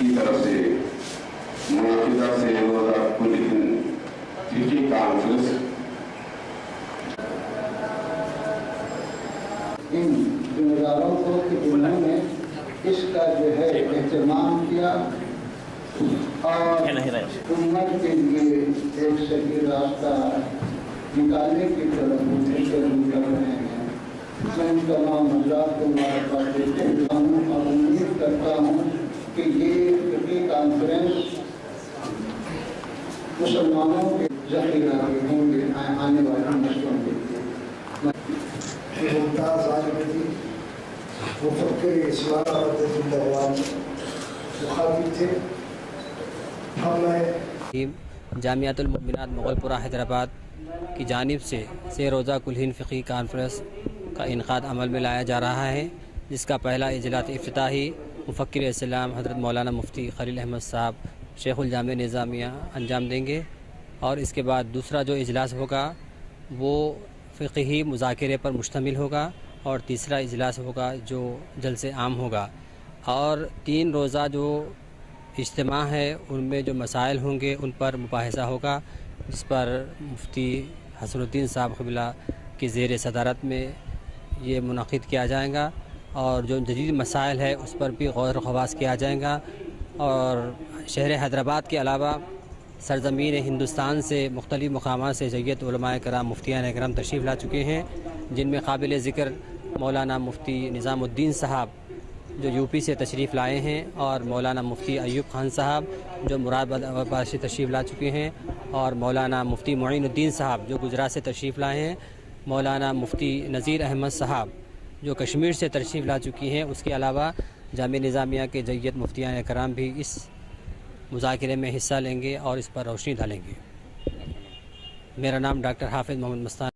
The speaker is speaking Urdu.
کی طرف سے منعقدہ سے روزہ کل ہند فقہی کانفرنس ان ذمہ داروں کو کہ جنہوں نے اس کا جو ہے اہتمام کیا اور امت کے لیے ایک صحیح راستہ نکالنے کی طرف کر رہے ہیں۔ میں ان تمام حضرات کو مبارکباد دیتے ہوں اور امید کرتا ہوں کہ یہ فقہی کانفرنس مسلمانوں کے ذخیرہ ہوں گے آنے والی نسلوں کے لیے۔ ممتاز عالم مفکر اسلام رحمۃ اللہ مخاطب تھے۔ جامعۃ المؤمنات مغل پورہ حیدرآباد کی جانب سے روزہ کل ہند فقہی کانفرنس کا انعقاد عمل میں لایا جا رہا ہے، جس کا پہلا اجلاس افتتاحی مفکر اسلام حضرت مولانا مفتی خلیل احمد صاحب شیخ الجامع نظامیہ انجام دیں گے، اور اس کے بعد دوسرا جو اجلاس ہوگا وہ فقہی مذاکرے پر مشتمل ہوگا، اور تیسرا اجلاس ہوگا جو جلسے عام ہوگا، اور 3 روزہ جو اجتماع ہے ان میں جو مسائل ہوں گے ان پر مباحثہ ہوگا، جس پر مفتی حسن الدین صاحب قبلہ کی زیر صدارت میں یہ منعقد کیا جائے گا، اور جو جدید مسائل ہے اس پر بھی غور و خوض کیا جائے گا۔ اور شہر حیدرآباد کے علاوہ سرزمین ہندوستان سے مختلف مقامات سے جیت علماء کرام مفتیان اکرام تشریف لا چکے ہیں، جن میں قابل ذکر مولانا مفتی نظام الدین صاحب جو یو پی سے تشریف لائے ہیں، اور مولانا مفتی ایوب خان صاحب جو مراد آباد سے تشریف لا چکے ہیں، اور مولانا مفتی معین الدین صاحب جو گجرات سے تشریف لائے ہیں، مولانا مفتی نذیر احمد صاحب جو کشمیر سے تشریف لا چکی ہیں۔ اس کے علاوہ جامعہ نظامیہ کے جیت مفتیان کرام بھی اس مذاکرے میں حصہ لیں گے اور اس پر روشنی ڈالیں گے۔ میرا نام ڈاکٹر حافظ محمد مستان